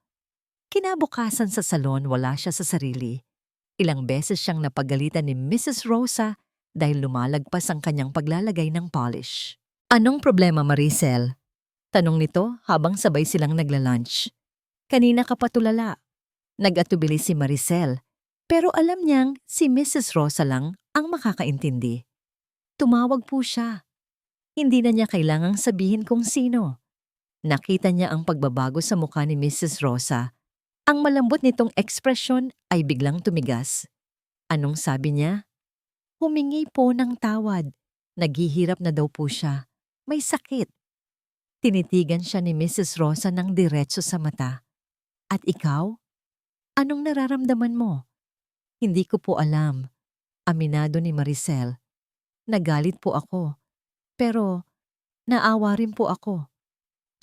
Kinabukasan sa salon wala siya sa sarili. Ilang beses siyang napagalitan ni Mrs. Rosa dahil lumalagpas ang kanyang paglalagay ng polish. "Anong problema, Maricel?" Tanong nito habang sabay silang nagla-lunch. "Kanina ka pa tulala." Nag-atubili si Maricel, pero alam niyang si Mrs. Rosa lang ang makakaintindi. Tumawag po siya. Hindi na niya kailangang sabihin kung sino. Nakita niya ang pagbabago sa mukha ni Mrs. Rosa. Ang malambot nitong ekspresyon ay biglang tumigas. Anong sabi niya? Humingi po ng tawad. Naghihirap na daw po siya. May sakit. Tinitigan siya ni Mrs. Rosa ng diretso sa mata. "At ikaw? Anong nararamdaman mo?" "Hindi ko po alam." Aminado ni Maricel. "Nagalit po ako. Pero naawa rin po ako."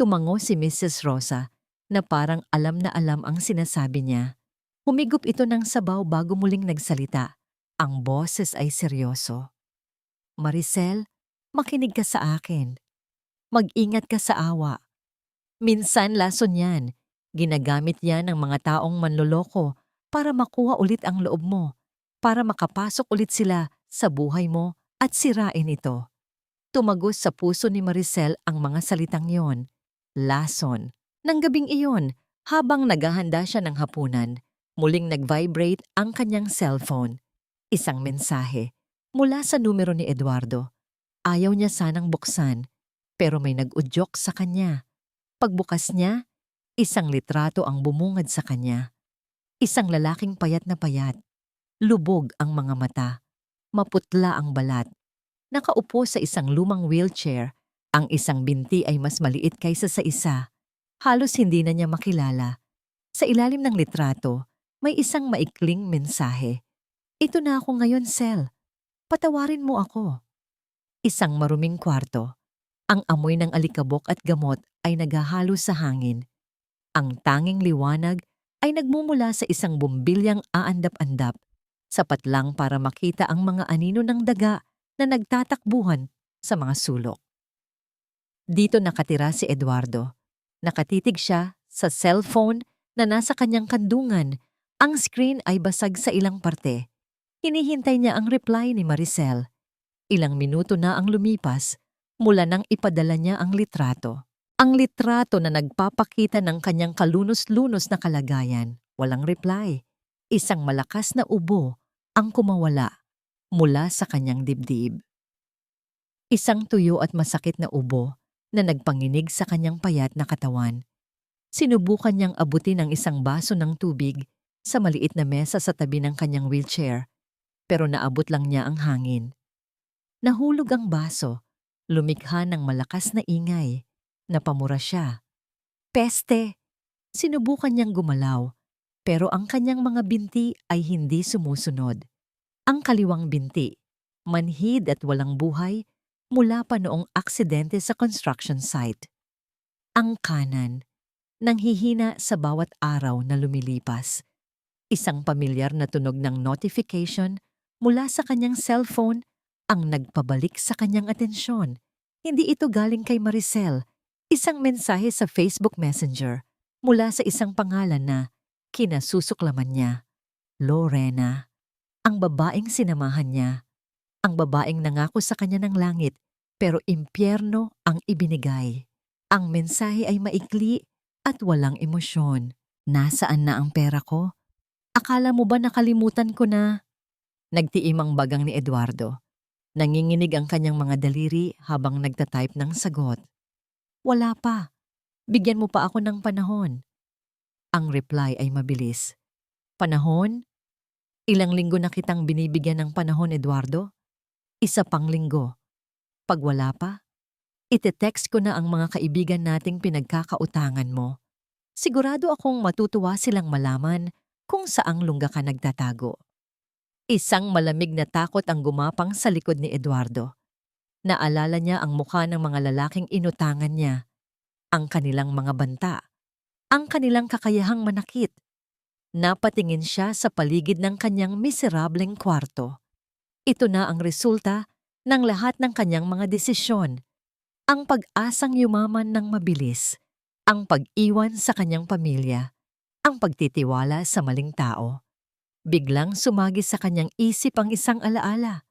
Tumango si Mrs. Rosa na parang alam na alam ang sinasabi niya. Humigop ito ng sabaw bago muling nagsalita. Ang boses ay seryoso. "Maricel, makinig ka sa akin. Mag-ingat ka sa awa. Minsan lason yan. Ginagamit yan ng mga taong manloloko para makuha ulit ang loob mo, para makapasok ulit sila sa buhay mo at sirain ito." Tumagos sa puso ni Maricel ang mga salitang yon. Lason. Nang gabing iyon, habang naghahanda siya ng hapunan, muling nag-vibrate ang kanyang cellphone. Isang mensahe mula sa numero ni Eduardo. Ayaw niya sanang buksan, pero may nag-udyok sa kanya. Pagbukas niya, isang litrato ang bumungad sa kanya. Isang lalaking payat na payat. Lubog ang mga mata. Maputla ang balat. Nakaupo sa isang lumang wheelchair. Ang isang binti ay mas maliit kaysa sa isa. Halos hindi na niya makilala. Sa ilalim ng litrato, may isang maikling mensahe. "Ito na ako ngayon, Sel. Patawarin mo ako." Isang maruming kwarto. Ang amoy ng alikabok at gamot ay naghahalo sa hangin. Ang tanging liwanag ay nagmumula sa isang bumbilyang aandap-andap, sapat lang para makita ang mga anino ng daga na nagtatakbuhan sa mga sulok. Dito nakatira si Eduardo. Nakatitig siya sa cellphone na nasa kanyang kandungan. Ang screen ay basag sa ilang parte. Hinihintay niya ang reply ni Maricel. Ilang minuto na ang lumipas mula nang ipadala niya ang litrato. Ang litrato na nagpapakita ng kanyang kalunos-lunos na kalagayan. Walang reply. Isang malakas na ubo ang kumawala mula sa kanyang dibdib. Isang tuyo at masakit na ubo na nagpanginig sa kanyang payat na katawan. Sinubukan niyang abutin ang isang baso ng tubig sa maliit na mesa sa tabi ng kanyang wheelchair, pero naabot lang niya ang hangin. Nahulog ang baso, lumikha ng malakas na ingay. Napamura siya. "Peste!" Sinubukan niyang gumalaw, pero ang kanyang mga binti ay hindi sumusunod. Ang kaliwang binti, manhid at walang buhay mula pa noong aksidente sa construction site. Ang kanan, nanghihina sa bawat araw na lumilipas. Isang pamilyar na tunog ng notification mula sa kanyang cellphone ang nagpabalik sa kanyang atensyon. Hindi ito galing kay Maricel, isang mensahe sa Facebook Messenger mula sa isang pangalan na kinasusuklaman niya. Lorena, ang babaeng sinamahan niya. Ang babaeng nangako sa kanya ng langit pero impyerno ang ibinigay. Ang mensahe ay maikli at walang emosyon. Nasaan na ang pera ko? Akala mo ba nakalimutan ko na? Nagtiim ang bagang ni Eduardo. Nanginginig ang kanyang mga daliri habang nagtatype ng sagot. Wala pa. Bigyan mo pa ako ng panahon. Ang reply ay mabilis. Panahon? Ilang linggo na kitang binibigyan ng panahon, Eduardo? Isa pang linggo. Pag wala pa, ite-text ko na ang mga kaibigan nating pinagkakautangan mo. Sigurado akong matutuwa silang malaman kung saang lungga ka nagtatago. Isang malamig na takot ang gumapang sa likod ni Eduardo. Naalala niya ang mukha ng mga lalaking inutangan niya, ang kanilang mga banta, ang kanilang kakayahang manakit. Napatingin siya sa paligid ng kanyang miserableng kwarto. Ito na ang resulta ng lahat ng kanyang mga desisyon. Ang pag-asang yumaman ng mabilis, ang pag-iwan sa kanyang pamilya, ang pagtitiwala sa maling tao. Biglang sumagi sa kanyang isip ang isang alaala.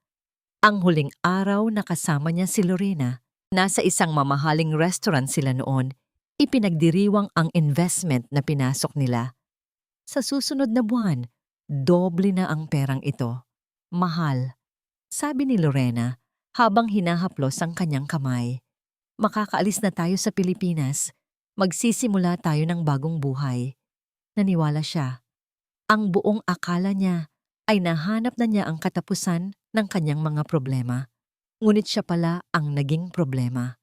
Ang huling araw na kasama niya si Lorena, nasa isang mamahaling restaurant sila noon, ipinagdiriwang ang investment na pinasok nila. Sa susunod na buwan, doble na ang perang ito. Mahal, sabi ni Lorena habang hinahaplos ang kanyang kamay. Makakaalis na tayo sa Pilipinas. Magsisimula tayo ng bagong buhay. Naniwala siya. Ang buong akala niya ay nahanap na niya ang katapusan ng kanyang mga problema. Ngunit siya pala ang naging problema.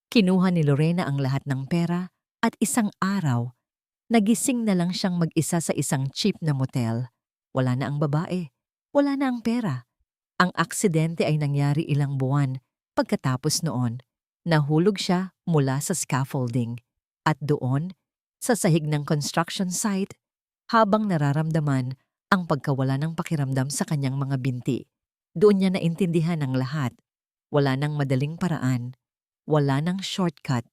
Kinuha ni Lorena ang lahat ng pera at isang araw, nagising na lang siyang mag-isa sa isang cheap na motel. Wala na ang babae. Wala na ang pera. Ang aksidente ay nangyari ilang buwan. Pagkatapos noon, nahulog siya mula sa scaffolding. At doon, sa sahig ng construction site, habang nararamdaman ang pagkawala ng pakiramdam sa kanyang mga binti, doon niya naintindihan ang lahat. Wala nang madaling paraan. Wala nang shortcut.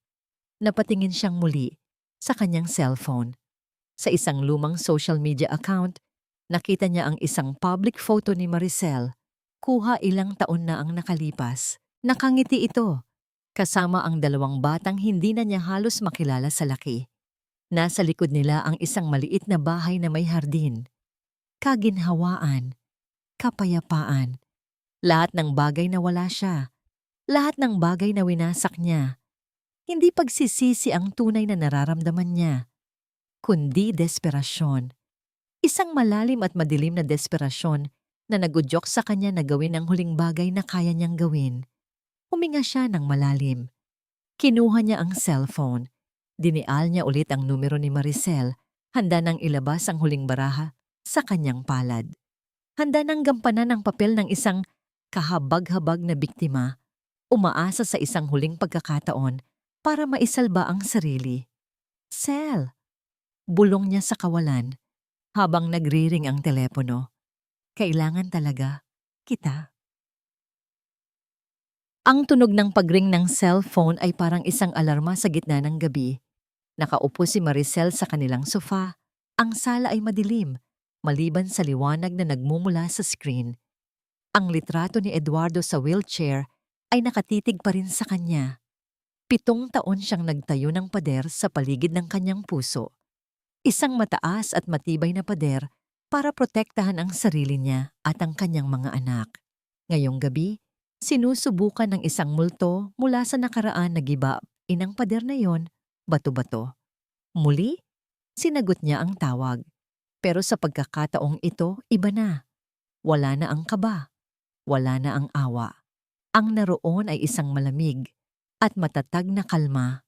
Napatingin siyang muli sa kanyang cellphone. Sa isang lumang social media account, nakita niya ang isang public photo ni Maricel. Kuha ilang taon na ang nakalipas. Nakangiti ito, kasama ang dalawang batang hindi na niya halos makilala sa laki. Nasa likod nila ang isang maliit na bahay na may hardin. Kaginhawaan, kapayapaan. Lahat ng bagay na wala siya. Lahat ng bagay na winasak niya. Hindi pagsisisi ang tunay na nararamdaman niya, kundi desperasyon. Isang malalim at madilim na desperasyon na nagudyok sa kanya na gawin ang huling bagay na kaya niyang gawin. Huminga siya ng malalim. Kinuha niya ang cellphone. Dinial niya ulit ang numero ni Maricel, handa nang ilabas ang huling baraha sa kanyang palad. Handa nang gampanan ang papel ng isang kahabag-habag na biktima, umaasa sa isang huling pagkakataon para maisalba ang sarili. Cel! Bulong niya sa kawalan habang nagriring ang telepono. Kailangan talaga kita. Ang tunog ng pagring ng cellphone ay parang isang alarma sa gitna ng gabi. Nakaupo si Maricel sa kanilang sofa. Ang sala ay madilim, maliban sa liwanag na nagmumula sa screen. Ang litrato ni Eduardo sa wheelchair ay nakatitig pa rin sa kanya. 7 taon siyang nagtayo ng pader sa paligid ng kanyang puso. Isang mataas at matibay na pader para protektahan ang sarili niya at ang kanyang mga anak. Ngayong gabi, sinusubukan ng isang multo mula sa nakaraan na giba inang pader na yon, bato-bato. Muli, sinagot niya ang tawag. Pero sa pagkakataong ito, iba na. Wala na ang kaba. Wala na ang awa. Ang naroon ay isang malamig at matatag na kalma.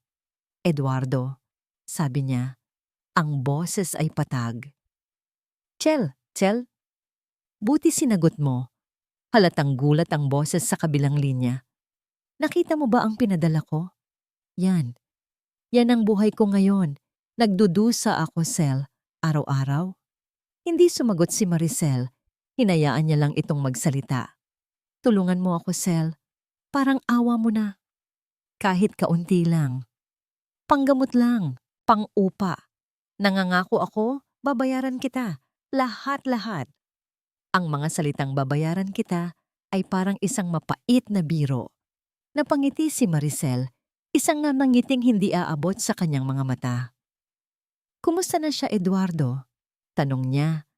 Eduardo, sabi niya, ang boses ay patag. Chel, buti sinagot mo. Halatang gulat ang boses sa kabilang linya. Nakita mo ba ang pinadala ko? Yan. Yan ang buhay ko ngayon. Nagdudusa ako, Sel, araw-araw. Hindi sumagot si Maricel. Hinayaan niya lang itong magsalita. Tulungan mo ako, Sel. Parang awa mo na. Kahit kaunti lang. Panggamot lang. Pang-upa. Nangangako ako, babayaran kita. Lahat-lahat. Ang mga salitang babayaran kita ay parang isang mapait na biro. Napangiti si Maricel, isang nangiting hindi aabot sa kanyang mga mata. Kumusta na siya, Eduardo? Tanong niya.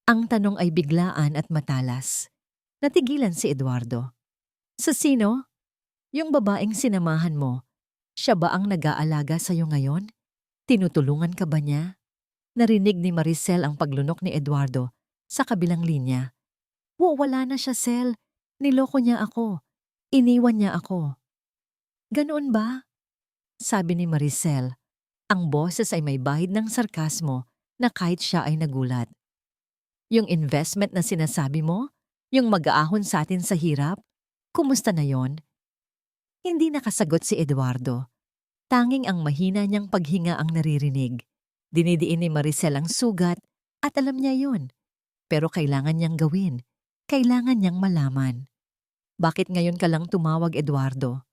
Ang tanong ay biglaan at matalas. Natigilan si Eduardo. Sa sino? Yung babaeng sinamahan mo. Siya ba ang nag-aalaga sa'yo ngayon? Tinutulungan ka ba niya? Narinig ni Maricel ang paglunok ni Eduardo sa kabilang linya. Wala na siya, Sel. Niloko niya ako. Iniwan niya ako. Ganoon ba? Sabi ni Maricel. Ang boses ay may bahid ng sarkasmo na kahit siya ay nagulat. Yung investment na sinasabi mo? Yung mag-aahon sa atin sa hirap? Kumusta na yon? Hindi nakasagot si Eduardo. Tanging ang mahina niyang paghinga ang naririnig. Dinidiin ni Maricel ang sugat at alam niya yon. Pero kailangan niyang gawin. Kailangan niyang malaman. Bakit ngayon ka lang tumawag, Eduardo?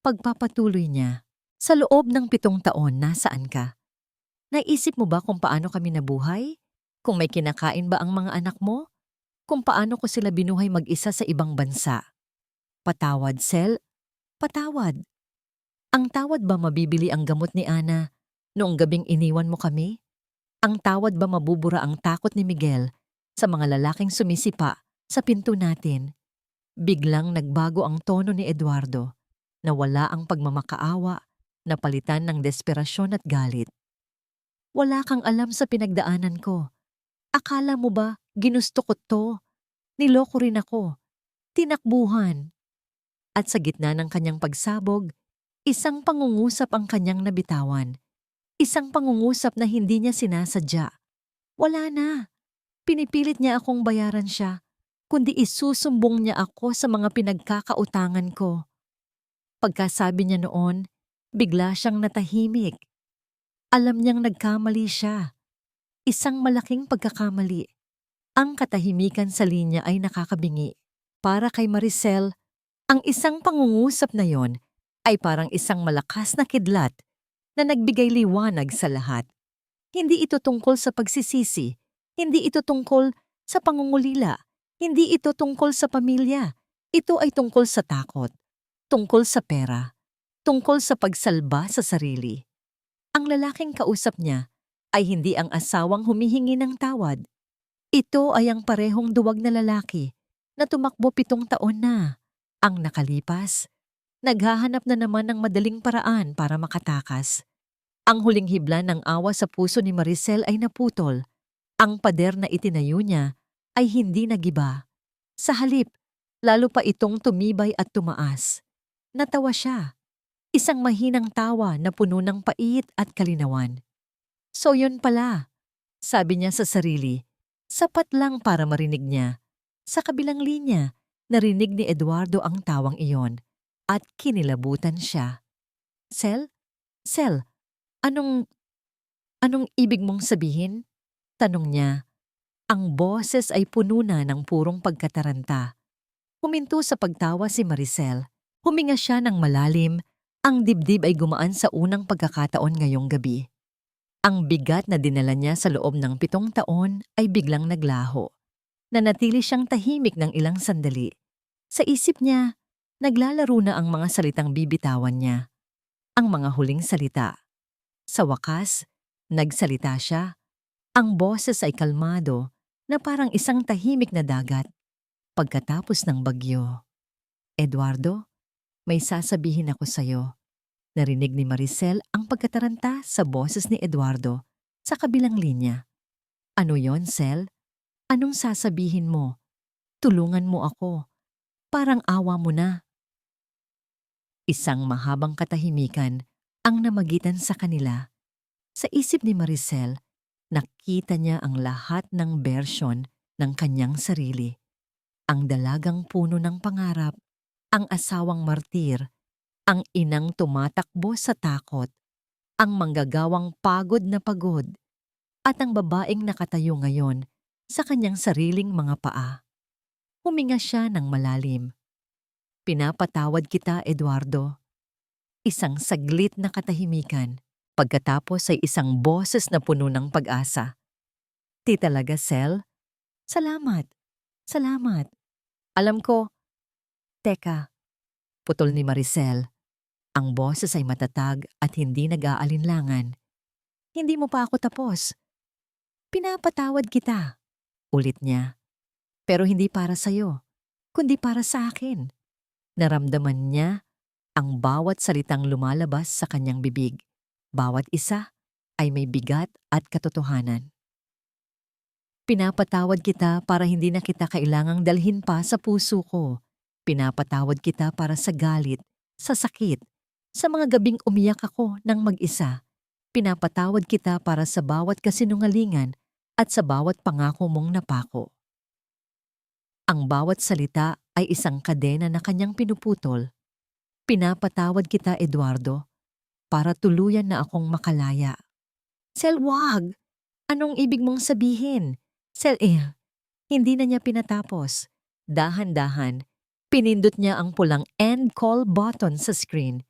Pagpapatuloy niya. Sa loob ng 7 taon, nasaan ka? Naisip mo ba kung paano kami nabuhay? Kung may kinakain ba ang mga anak mo? Kung paano ko sila binuhay mag-isa sa ibang bansa? Patawad, Sel. Patawad. Ang tawad ba mabibili ang gamot ni Ana noong gabing iniwan mo kami? Ang tawad ba mabubura ang takot ni Miguel sa mga lalaking sumisipa sa pinto natin? Biglang nagbago ang tono ni Eduardo. Nawala ang pagmamakaawa, napalitan ng desperasyon at galit. Wala kang alam sa pinagdaanan ko. Akala mo ba ginusto ko to? Niloko rin ako. Tinakbuhan. At sa gitna ng kanyang pagsabog, isang pangungusap ang kanyang nabitawan. Isang pangungusap na hindi niya sinasadya. Wala na. Pinipilit niya akong bayaran siya, kundi isusumbong niya ako sa mga pinagkakautangan ko. Pagkasabi niya noon, bigla siyang natahimik. Alam niyang nagkamali siya. Isang malaking pagkakamali. Ang katahimikan sa linya ay nakakabingi. Para kay Maricel, ang isang pangungusap na yon ay parang isang malakas na kidlat na nagbigay liwanag sa lahat. Hindi ito tungkol sa pagsisisi, hindi ito tungkol sa pangungulila, hindi ito tungkol sa pamilya. Ito ay tungkol sa takot, tungkol sa pera, tungkol sa pagsalba sa sarili. Ang lalaking kausap niya ay hindi ang asawang humihingi ng tawad. Ito ay ang parehong duwag na lalaki na tumakbo 7 taon na. Ang nakalipas, naghahanap na naman ng madaling paraan para makatakas. Ang huling hibla ng awa sa puso ni Maricel ay naputol. Ang pader na itinayo niya ay hindi nagiba. Sa halip, lalo pa itong tumibay at tumaas. Natawa siya. Isang mahinang tawa na puno ng pait at kalinawan. So yun pala, sabi niya sa sarili. Sapat lang para marinig niya. Sa kabilang linya, narinig ni Eduardo ang tawang iyon at kinilabutan siya. Sel? Sel, anong ibig mong sabihin? Tanong niya. Ang boses ay puno na ng purong pagkataranta. Huminto sa pagtawa si Maricel. Huminga siya ng malalim. Ang dibdib ay gumaan sa unang pagkakataon ngayong gabi. Ang bigat na dinala niya sa loob ng 7 taon ay biglang naglaho. Nanatili siyang tahimik ng ilang sandali. Sa isip niya, naglalaro na ang mga salitang bibitawan niya. Ang mga huling salita. Sa wakas, nagsalita siya. Ang boses ay kalmado na parang isang tahimik na dagat. Pagkatapos ng bagyo. Eduardo, may sasabihin ako sa'yo. Narinig ni Maricel ang pagkataranta sa boses ni Eduardo sa kabilang linya. Ano yon, Sel? Anong sasabihin mo? Tulungan mo ako. Parang awa mo na. Isang mahabang katahimikan ang namagitan sa kanila. Sa isip ni Maricel, Nakita niya ang lahat ng bersyon ng kanyang sarili. Ang dalagang puno ng pangarap, ang asawang martir, ang inang tumatakbo sa takot, ang manggagawang pagod na pagod, at ang babaeng nakatayo ngayon sa kanyang sariling mga paa. Huminga siya ng malalim. Pinapatawad kita, Eduardo. Isang saglit na katahimikan. Pagkatapos ay isang boses na puno ng pag-asa. Di talaga, Sel? Salamat. Salamat. Alam ko. Teka, putol ni Maricel. Ang boses ay matatag at hindi nag-aalinlangan. Hindi mo pa ako tapos. Pinapatawad kita. Ulit niya. Pero hindi para sa'yo, kundi para sa akin. Naramdaman niya ang bawat salitang lumalabas sa kanyang bibig. Bawat isa ay may bigat at katotohanan. Pinapatawad kita para hindi na kita kailangang dalhin pa sa puso ko. Pinapatawad kita para sa galit, sa sakit, sa mga gabing umiyak ako ng mag-isa. Pinapatawad kita para sa bawat kasinungalingan at sa bawat pangako mong napako. Ang bawat salita ay isang kadena na kanyang pinuputol. Pinapatawad kita, Eduardo, para tuluyan na akong makalaya. Sel, wag! Anong ibig mong sabihin? Sel, hindi na niya pinatapos. Dahan-dahan, pinindot niya ang pulang end call button sa screen.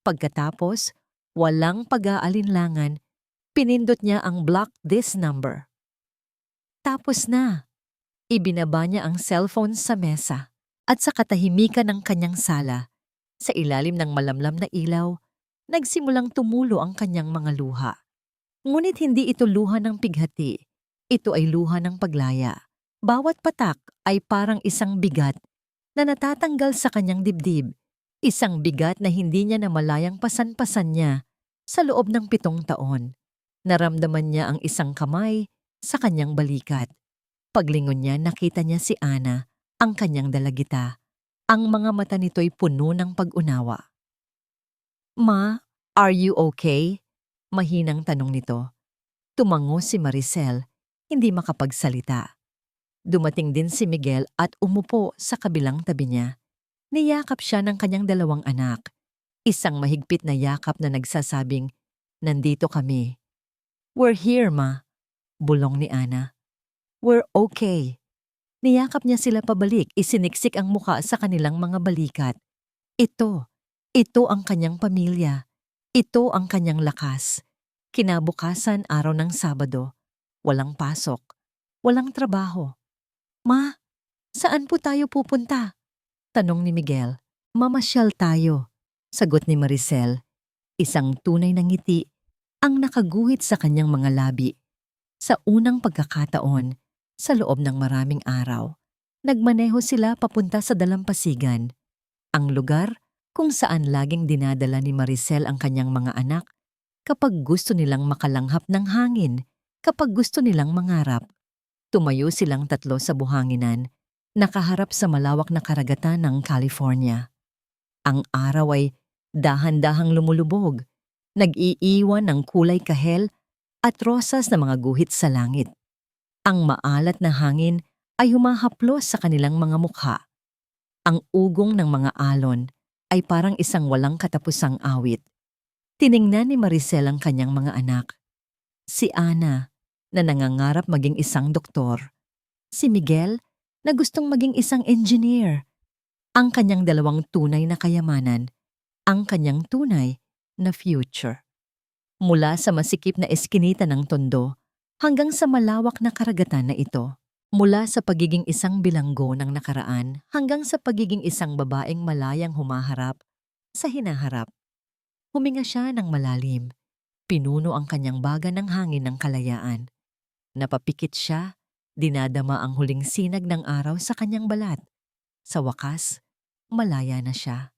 Pagkatapos, walang pag-aalinlangan, pinindot niya ang block this number. Tapos na. Ibinaba niya ang cellphone sa mesa at sa katahimikan ng kanyang sala, sa ilalim ng malamlam na ilaw, nagsimulang tumulo ang kanyang mga luha. Ngunit hindi ito luha ng pighati, ito ay luha ng paglaya. Bawat patak ay parang isang bigat na natatanggal sa kanyang dibdib, isang bigat na hindi niya namalayang pasan-pasan niya sa loob ng 7 taon. Naramdaman niya ang isang kamay sa kanyang balikat. Paglingon niya, nakita niya si Ana, ang kanyang dalagita. Ang mga mata nito'y puno ng pag-unawa. Ma, are you okay? Mahinang tanong nito. Tumango si Maricel, hindi makapagsalita. Dumating din si Miguel at umupo sa kabilang tabi niya. Niyakap siya ng kanyang 2 anak. Isang mahigpit na yakap na nagsasabing, "Nandito kami." "We're here, Ma," bulong ni Ana. "We're okay." Niyakap niya sila pabalik, isiniksik ang muka sa kanilang mga balikat. Ito ang kanyang pamilya. Ito ang kanyang lakas. Kinabukasan, araw ng Sabado. Walang pasok. Walang trabaho. "Ma, saan po tayo pupunta?" tanong ni Miguel. "Mamasyal tayo," sagot ni Maricel. Isang tunay na ngiti ang nakaguhit sa kanyang mga labi. Sa unang pagkakataon, sa loob ng maraming araw, nagmaneho sila papunta sa dalampasigan, ang lugar kung saan laging dinadala ni Maricel ang kanyang mga anak kapag gusto nilang makalanghap ng hangin, kapag gusto nilang mangarap. Tumayo silang 3 sa buhanginan, nakaharap sa malawak na karagatan ng California. Ang araw ay dahan-dahang lumulubog, nag-iiwan ng kulay kahel at rosas na mga guhit sa langit. Ang maalat na hangin ay humahaplos sa kanilang mga mukha. Ang ugong ng mga alon ay parang isang walang katapusang awit. Tiningnan ni Maricel ang kanyang mga anak. Si Ana, na nangangarap maging isang doktor. Si Miguel, na gustong maging isang engineer. Ang kanyang 2 tunay na kayamanan, ang kanyang tunay na future. Mula sa masikip na eskinita ng Tondo hanggang sa malawak na karagatan na ito. Mula sa pagiging isang bilanggo ng nakaraan hanggang sa pagiging isang babaeng malayang humaharap sa hinaharap. Huminga siya ng malalim. Pinuno ang kanyang baga ng hangin ng kalayaan. Napapikit siya, dinadama ang huling sinag ng araw sa kanyang balat. Sa wakas, malaya na siya.